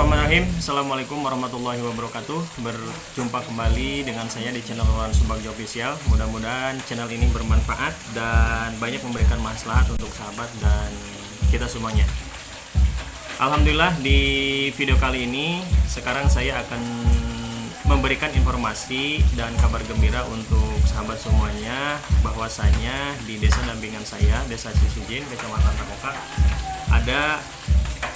Bismillahirrahmanirrahim. Assalamualaikum warahmatullahi wabarakatuh. Berjumpa kembali dengan saya di channel Roland Subagja Official. Mudah-mudahan channel ini bermanfaat dan banyak memberikan maslahat untuk sahabat dan kita semuanya. Alhamdulillah, di video kali ini sekarang saya akan memberikan informasi dan kabar gembira untuk sahabat semuanya, bahwasanya di desa dampingan saya, Desa Cisujin, Kecamatan Takoka, ada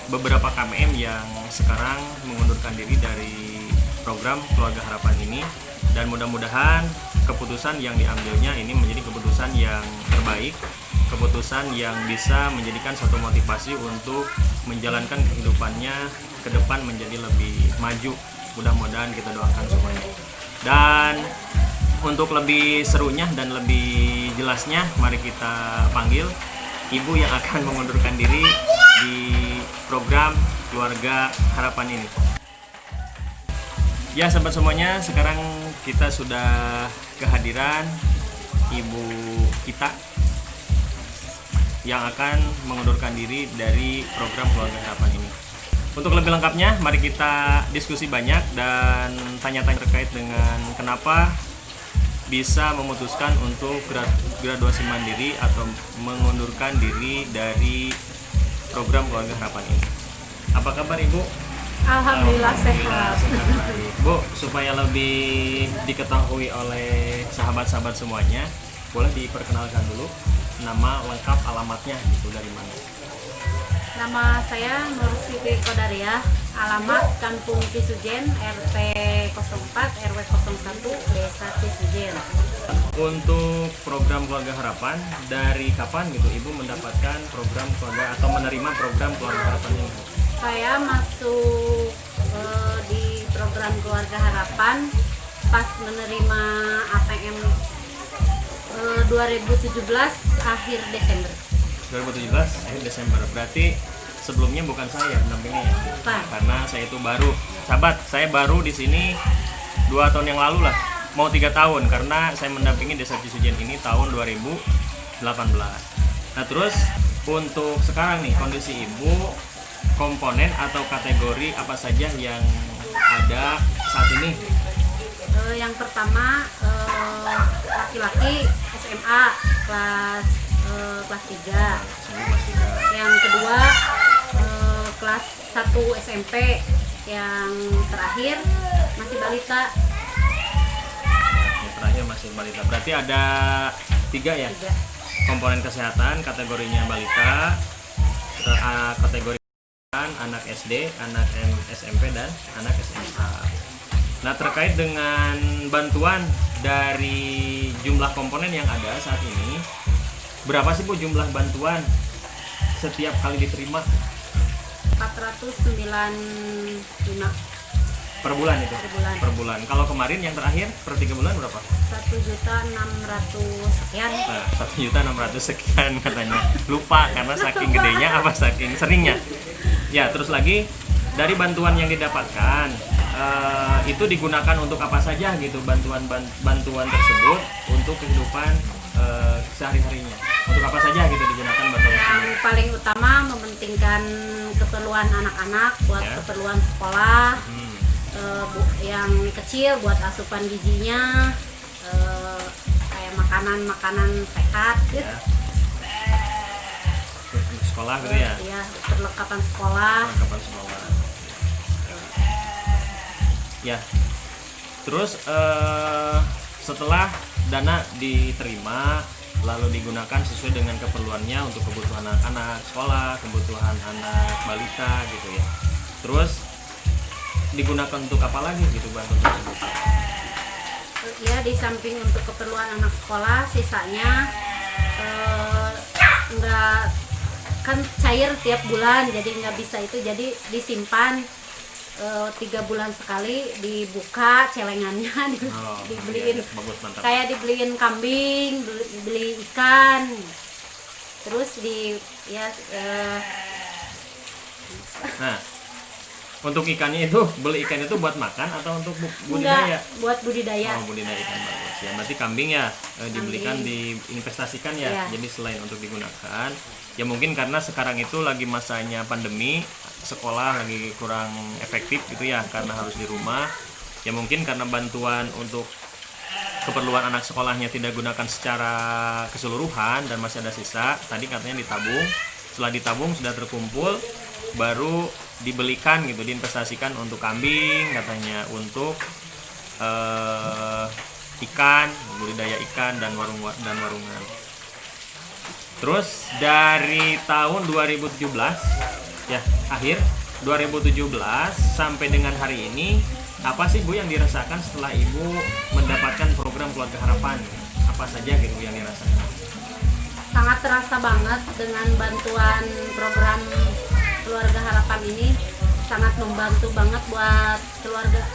beberapa KMM yang sekarang mengundurkan diri dari program Keluarga Harapan ini, dan mudah-mudahan keputusan yang diambilnya ini menjadi keputusan yang terbaik, keputusan yang bisa menjadikan satu motivasi untuk menjalankan kehidupannya ke depan menjadi lebih maju. Mudah-mudahan kita doakan semuanya. Dan untuk lebih serunya dan lebih jelasnya, mari kita panggil ibu yang akan mengundurkan diri di program Keluarga Harapan ini. Ya sahabat semuanya, sekarang kita sudah kehadiran ibu kita yang akan mengundurkan diri dari program Keluarga Harapan ini. Untuk lebih lengkapnya, mari kita diskusi banyak dan tanya-tanya terkait dengan kenapa bisa memutuskan untuk graduasi mandiri atau mengundurkan diri dari program Keluarga Harapan ini. Apa kabar Ibu? Alhamdulillah sehat. Bu, supaya lebih diketahui oleh sahabat-sahabat semuanya, boleh diperkenalkan dulu nama lengkap, alamatnya itu dari mana? Nama saya Nur Siti Kodariah, alamat Kampung Cisujin, RT 04 RW 01 Desa Cisujin. Untuk program Keluarga Harapan, dari kapan gitu Ibu mendapatkan program keluarga atau menerima program Keluarga Harapan ini? Saya masuk di program Keluarga Harapan pas menerima ATM 2017 akhir Desember. 2017 akhir Desember. Berarti sebelumnya bukan saya pendampingnya ya? Bukan. Karena saya itu baru, sahabat, saya baru di sini 2 tahun yang lalu lah, mau 3 tahun, karena saya mendampingi Desa Cisujin ini tahun 2018. Nah terus untuk sekarang nih, kondisi Ibu, komponen atau kategori apa saja yang ada saat ini? Yang pertama laki-laki SMA kelas 3. Yang kedua kelas 1 SMP. Yang terakhir masih balita. Yang terakhir masih balita. Berarti ada 3 ya? 3. Komponen kesehatan kategorinya balita, kategori anak SD, anak SMP, dan anak SMA. Nah terkait dengan bantuan dari jumlah komponen yang ada saat ini, berapa sih Bu jumlah bantuan setiap kali diterima? 495 Per bulan itu? per Per bulan. bulan. Kalau kemarin yang terakhir per 3 bulan berapa? 1.600.000 sekian. Nah, 1.600.000 sekian katanya. Lupa karena saking gedenya apa saking seringnya. Ya, terus lagi dari bantuan yang didapatkan itu digunakan untuk apa saja gitu, bantuan tersebut untuk kehidupan sehari-harinya. Untuk apa saja gitu digunakan bantuan Yang tersebut? paling utama mementingkan keperluan anak-anak buat Ya. keperluan sekolah. Yang kecil buat asupan gizinya, kayak makanan sehat gitu. Ya. Untuk sekolah gitu ya? Iya, perlengkapan sekolah. Perlengkapan sekolah. Ya. Terus setelah dana diterima lalu digunakan sesuai dengan keperluannya untuk kebutuhan anak-anak sekolah, kebutuhan anak balita gitu ya. Terus digunakan untuk apa lagi gitu bantuan tersebut? Ya, di samping untuk keperluan anak sekolah, sisanya nggak, kan cair tiap bulan, jadi nggak bisa itu, jadi disimpan 3 bulan sekali, dibuka celengannya, dibeliin, iya, bagus, mantap. kayak dibeliin kambing, beli ikan, terus Nah, Untuk ikannya itu, beli ikan itu buat makan atau untuk budidaya? Enggak, buat budidaya. Oh, budidaya ikan bagus ya. Berarti kambing ya dibelikan, diinvestasikan ya. Iya. Jadi selain untuk digunakan, ya mungkin karena sekarang itu lagi masanya pandemi, sekolah lagi kurang efektif gitu ya, karena harus di rumah. Ya mungkin karena bantuan untuk keperluan anak sekolahnya tidak gunakan secara keseluruhan dan masih ada sisa, tadi katanya ditabung. Setelah ditabung sudah terkumpul, baru dibelikan gitu, diinvestasikan untuk kambing katanya, untuk ikan, budidaya ikan dan warungan. Terus dari tahun 2017 ya, akhir 2017 sampai dengan hari ini, apa sih Bu yang dirasakan setelah Ibu mendapatkan program Keluarga Harapan? Apa saja gitu yang dirasakan? Sangat terasa banget dengan bantuan program Keluarga Harapan ini, sangat membantu banget buat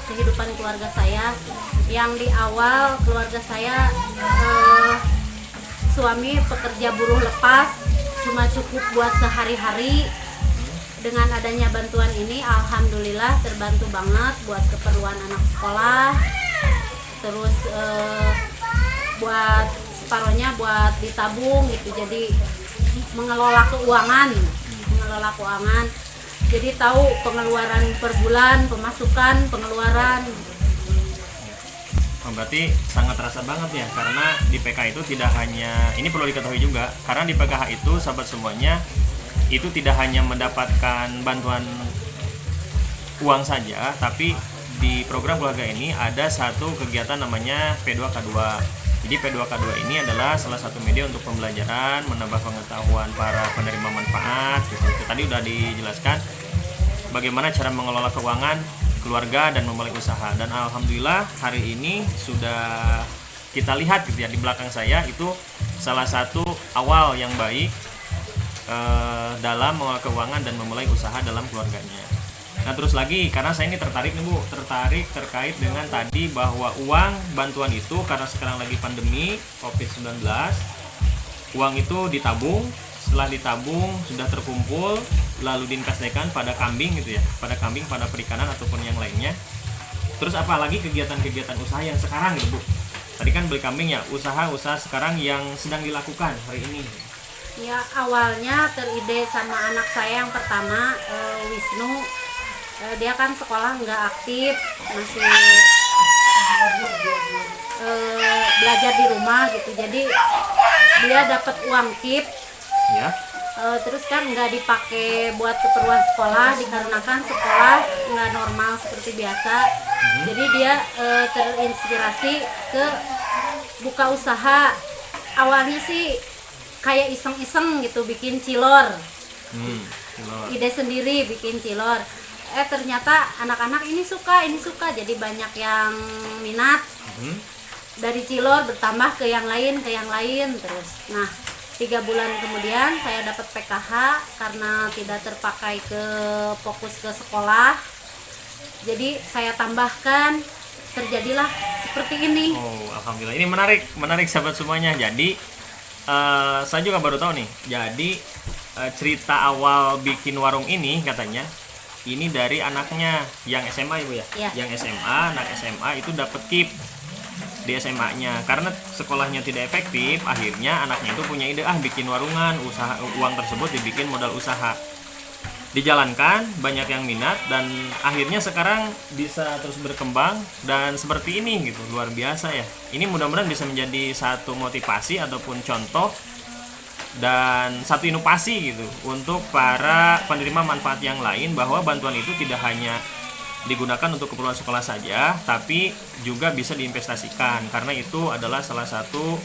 kehidupan keluarga saya. Yang di awal keluarga saya suami pekerja buruh lepas, cuma cukup buat sehari-hari. Dengan adanya bantuan ini alhamdulillah terbantu banget buat keperluan anak sekolah, terus buat separohnya buat ditabung gitu, jadi mengelola keuangan, jadi tahu pengeluaran per bulan, pemasukan, pengeluaran. Oh, berarti sangat terasa banget ya, karena di PKH itu tidak hanya, ini perlu diketahui juga, karena di PKH itu sahabat semuanya, itu tidak hanya mendapatkan bantuan uang saja, tapi di program keluarga ini ada satu kegiatan namanya P2K2. Jadi P2K2 ini adalah salah satu media untuk pembelajaran, menambah pengetahuan para penerima manfaat gitu. Tadi udah dijelaskan bagaimana cara mengelola keuangan keluarga dan memulai usaha, dan alhamdulillah hari ini sudah kita lihat gitu ya, di belakang saya itu salah satu awal yang baik dalam mengelola keuangan dan memulai usaha dalam keluarganya. Nah terus lagi, karena saya ini tertarik nih Bu, terkait dengan tadi bahwa uang bantuan itu karena sekarang lagi pandemi COVID-19, uang itu ditabung, setelah ditabung sudah terkumpul, lalu diinvestasikan pada kambing gitu ya, pada kambing, pada perikanan ataupun yang lainnya. Terus apalagi kegiatan-kegiatan usaha yang sekarang gitu Bu? Tadi kan beli kambing ya, usaha-usaha sekarang yang sedang dilakukan hari ini. Ya awalnya teride sama anak saya yang pertama, Wisnu. Dia kan sekolah nggak aktif, masih belajar di rumah gitu, jadi dia dapat uang KIP Ya. Terus kan nggak dipakai buat keperluan sekolah dikarenakan sekolah nggak normal seperti biasa. Jadi dia terinspirasi ke buka usaha. Awalnya sih kayak iseng-iseng gitu, bikin cilor. Ide sendiri bikin cilor. Ternyata anak-anak ini suka, jadi banyak yang minat. Dari cilor bertambah ke yang lain terus. Nah, 3 bulan kemudian saya dapat PKH karena tidak terpakai ke fokus ke sekolah. Jadi saya tambahkan, terjadilah seperti ini. Oh, alhamdulillah. Ini menarik sahabat semuanya. Jadi saya juga baru tahu nih. Jadi cerita awal bikin warung ini katanya ini dari anaknya yang SMA Ibu ya? Ya. Yang SMA, anak SMA itu dapat KIP di SMA-nya. Karena sekolahnya tidak efektif, akhirnya anaknya itu punya ide, bikin warungan, usaha, uang tersebut dibikin modal usaha. Dijalankan, banyak yang minat, dan akhirnya sekarang bisa terus berkembang dan seperti ini gitu, luar biasa ya. Ini mudah-mudahan bisa menjadi satu motivasi ataupun contoh dan satu inovasi gitu untuk para penerima manfaat yang lain, bahwa bantuan itu tidak hanya digunakan untuk keperluan sekolah saja, tapi juga bisa diinvestasikan, karena itu adalah salah satu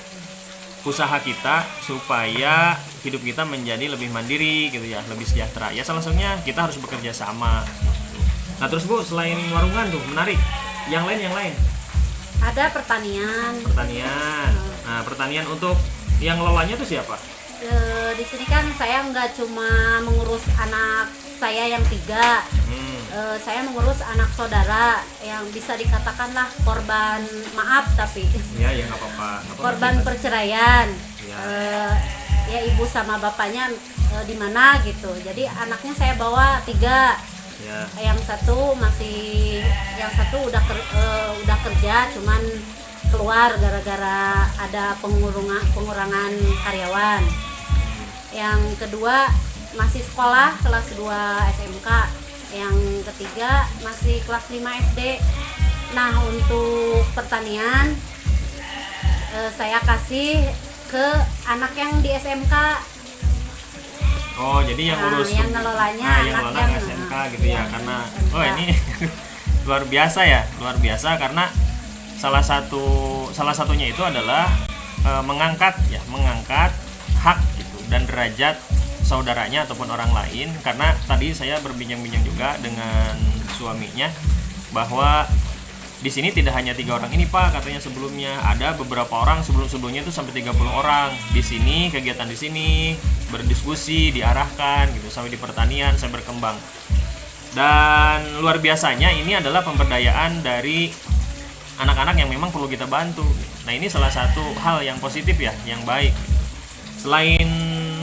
usaha kita supaya hidup kita menjadi lebih mandiri gitu ya, lebih sejahtera. Ya salah satunya kita harus bekerja sama. Nah terus Bu, selain warungan tuh menarik, yang lain Ada pertanian. Nah pertanian untuk yang ngelolanya tuh siapa? Di sini kan saya nggak cuma mengurus anak saya yang 3. Saya mengurus anak saudara yang bisa dikatakanlah korban, maaf tapi ya nggak apa-apa. Korban perceraian. Ya. Ya ibu sama bapaknya di mana gitu, jadi anaknya saya bawa 3. Ya. Yang satu udah kerja, cuman keluar gara-gara ada pengurangan karyawan. Yang kedua masih sekolah kelas 2 SMK. Yang ketiga masih kelas 5 SD. Nah, untuk pertanian saya kasih ke anak yang di SMK. Oh, jadi yang urus yang ngelolanya yang anak ngelola yang SMK gitu ya, yang karena SMK. ini luar biasa karena salah satunya itu adalah mengangkat hak gitu dan derajat saudaranya ataupun orang lain, karena tadi saya berbincang-bincang juga dengan suaminya bahwa di sini tidak hanya 3 orang ini Pak, katanya sebelumnya ada beberapa orang sebelumnya itu sampai 30 orang di sini, kegiatan di sini berdiskusi, diarahkan gitu sampai di pertanian saya berkembang. Dan luar biasanya ini adalah pemberdayaan dari anak-anak yang memang perlu kita bantu. Nah, ini salah satu hal yang positif ya, yang baik. Selain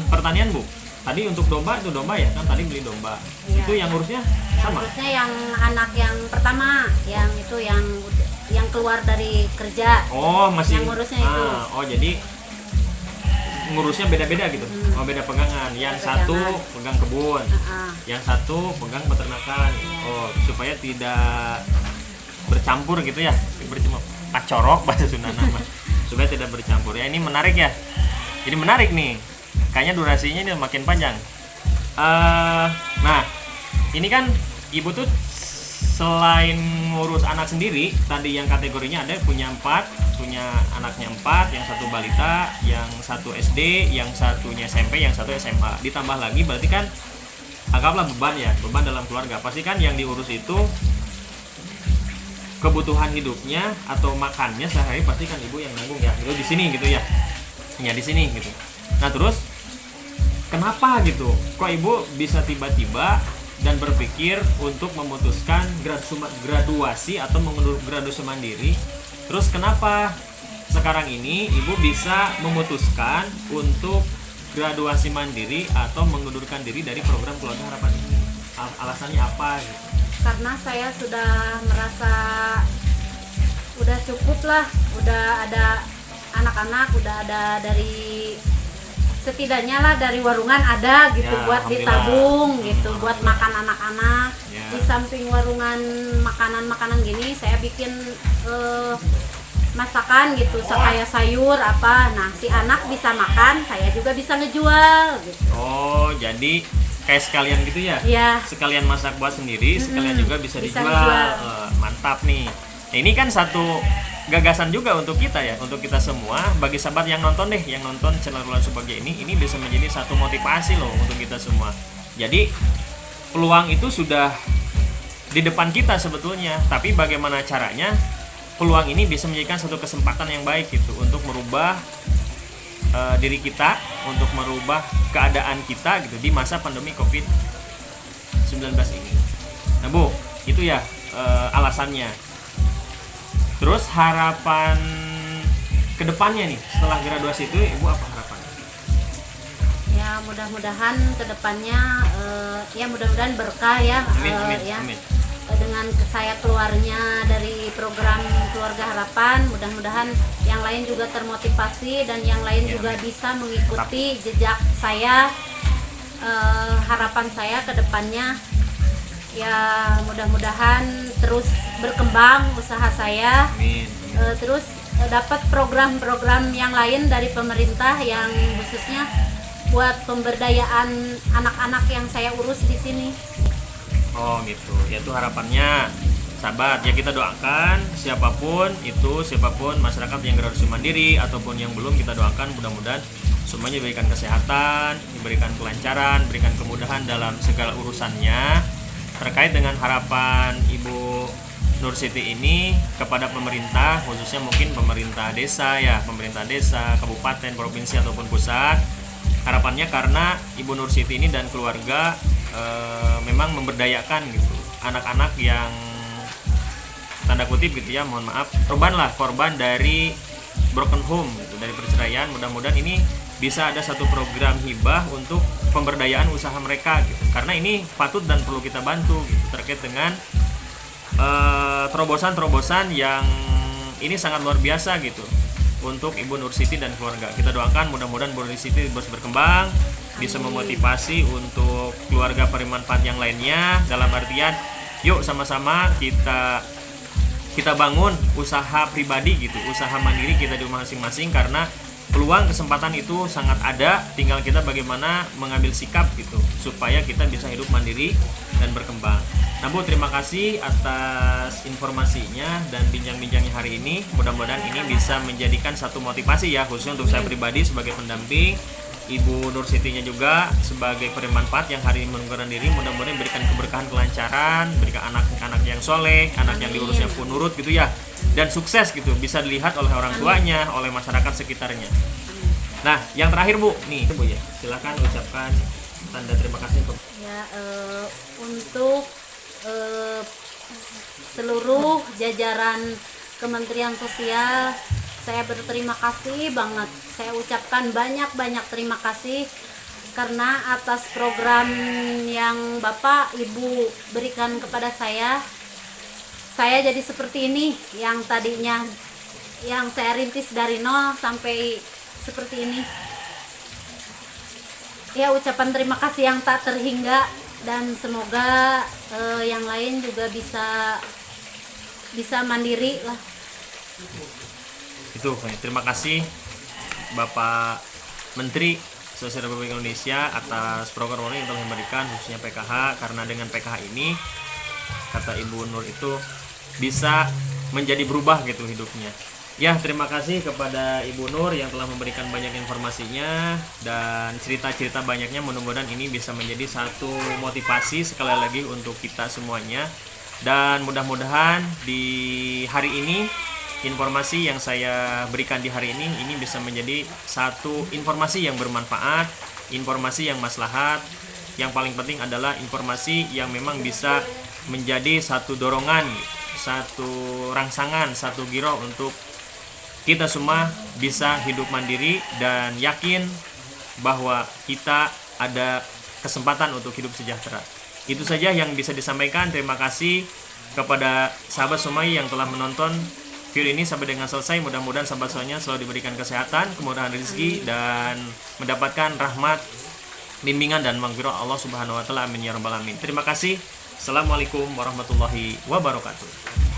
pertanian Bu, tadi untuk domba ya kan, tadi beli domba. Iya. Itu yang ngurusnya sama? Terusnya yang anak yang pertama, yang itu yang keluar dari kerja. Oh, masih Yang ngurusnya itu. Oh, jadi ngurusnya beda-beda gitu. Oh, beda pegangan. Yang Beda satu pegangan. pegang kebun. Yang satu pegang peternakan. Oh, supaya tidak bercampur gitu ya. Acorok bahasa Sunda nama. Supaya tidak bercampur. Ya, ini menarik ya. Jadi menarik nih. Kayaknya durasinya ini makin panjang. Nah, ini kan ibu tuh selain ngurus anak sendiri, tadi yang kategorinya ada punya anaknya 4, yang satu balita, yang satu SD, yang satunya SMP, yang satu SMA. Ditambah lagi berarti kan anggaplah beban dalam keluarga. Pasti kan yang diurus itu kebutuhan hidupnya atau makannya sehari pasti kan ibu yang nanggung ya. Itu di sini gitu ya. Ya di sini gitu. Nah, terus kenapa gitu? Kok ibu bisa tiba-tiba dan berpikir untuk memutuskan graduasi atau mengundur graduasi mandiri? Terus kenapa sekarang ini ibu bisa memutuskan untuk graduasi mandiri atau mengundurkan diri dari program Keluarga Harapan ini? Alasannya apa gitu? Karena saya sudah merasa udah cukup lah, udah ada anak-anak, udah ada dari setidaknya lah dari warungan ada gitu Ya, buat alhamdulillah. ditabung gitu, buat makan anak-anak. Ya. Di samping warungan makanan-makanan gini saya bikin masakan gitu, kayak sayur apa. Nah, si anak bisa makan, saya juga bisa ngejual gitu. Oh, jadi kayak sekalian gitu ya? Iya. Sekalian masak buat sendiri, sekalian juga bisa bisa dijual. dijual. Mantap nih. Nah, ini kan satu gagasan juga untuk kita ya, untuk kita semua. Bagi sahabat yang nonton channel Rulan Subagja ini bisa menjadi satu motivasi loh untuk kita semua. Jadi peluang itu sudah di depan kita sebetulnya, tapi bagaimana caranya peluang ini bisa menjadikan satu kesempatan yang baik gitu untuk merubah diri kita, untuk merubah keadaan kita gitu di masa pandemi COVID-19 ini. Nah Bu, itu ya alasannya. Terus harapan kedepannya nih setelah graduasi itu ibu apa harapannya? Ya mudah-mudahan kedepannya ya mudah-mudahan berkah ya. Amin. Ya. Dengan saya keluarnya dari program Keluarga Harapan, mudah-mudahan yang lain juga termotivasi dan yang lain Ya, juga bisa mengikuti jejak saya. Harapan saya ke depannya ya mudah-mudahan terus berkembang usaha saya. Amin. Terus dapat program-program yang lain dari pemerintah yang khususnya buat pemberdayaan anak-anak yang saya urus di sini. Oh gitu, ya itu harapannya sahabat ya, kita doakan siapapun masyarakat yang graduasi mandiri ataupun yang belum, kita doakan mudah-mudahan semuanya diberikan kesehatan, diberikan kelancaran, diberikan kemudahan dalam segala urusannya. Terkait dengan harapan Ibu Nur Siti ini kepada pemerintah, khususnya mungkin pemerintah desa, kabupaten, provinsi ataupun pusat, harapannya karena Ibu Nur Siti ini dan keluarga memang memberdayakan gitu anak-anak yang tanda kutip gitu ya, mohon maaf, korban dari broken home gitu, dari perceraian. Mudah-mudahan ini bisa ada satu program hibah untuk pemberdayaan usaha mereka gitu. Karena ini patut dan perlu kita bantu gitu, terkait dengan terobosan-terobosan yang ini sangat luar biasa gitu untuk Ibu Nur Siti dan keluarga. Kita doakan mudah-mudahan Bu Nur Siti terus berkembang, bisa memotivasi untuk keluarga bermanfaat yang lainnya, dalam artian yuk sama-sama kita bangun usaha pribadi gitu, usaha mandiri kita di rumah masing-masing, karena peluang kesempatan itu sangat ada, tinggal kita bagaimana mengambil sikap gitu supaya kita bisa hidup mandiri dan berkembang. Nah Bu, terima kasih atas informasinya dan bincang-bincangnya hari ini. Mudah-mudahan ini bisa menjadikan satu motivasi ya, khususnya untuk saya pribadi sebagai pendamping, Ibu Nur Siti-nya juga sebagai bermanfaat yang hari ini mengundurkan diri. Mudah-mudahan berikan keberkahan, kelancaran, berikan anak-anak yang soleh, anak yang diurusnya pun nurut gitu ya, dan sukses gitu, bisa dilihat oleh orang tuanya, oleh masyarakat sekitarnya. Nah, yang terakhir Bu, nih Bu ya, silakan ucapkan tanda terima kasih Bu. Ya, untuk seluruh jajaran Kementerian Sosial, saya berterima kasih banget. Saya ucapkan banyak-banyak terima kasih karena atas program yang Bapak Ibu berikan kepada saya jadi seperti ini, yang tadinya yang saya rintis dari nol sampai seperti ini. Ya, ucapan terima kasih yang tak terhingga, dan semoga yang lain juga bisa mandiri lah. Itu, terima kasih Bapak Menteri Sosial Republik Indonesia atas program yang telah memberikan, khususnya PKH, karena dengan PKH ini kata Ibu Nur itu bisa menjadi berubah gitu hidupnya. Ya, terima kasih kepada Ibu Nur yang telah memberikan banyak informasinya dan cerita-cerita banyaknya. Mudah-mudahan ini bisa menjadi satu motivasi sekali lagi untuk kita semuanya. Dan mudah-mudahan di hari ini, informasi yang saya berikan di hari ini bisa menjadi satu informasi yang bermanfaat, informasi yang maslahat. Yang paling penting adalah informasi yang memang bisa menjadi satu dorongan, satu rangsangan, satu giro untuk kita semua bisa hidup mandiri dan yakin bahwa kita ada kesempatan untuk hidup sejahtera. Itu saja yang bisa disampaikan. Terima kasih kepada sahabat semua yang telah menonton video ini sampai dengan selesai. Mudah-mudahan sahabat semuanya selalu diberikan kesehatan, kemudahan rezeki, dan mendapatkan rahmat, bimbingan dan maghfirah Allah Subhanahu wa taala. Amin ya rabbal alamin. Terima kasih. Assalamualaikum warahmatullahi wabarakatuh.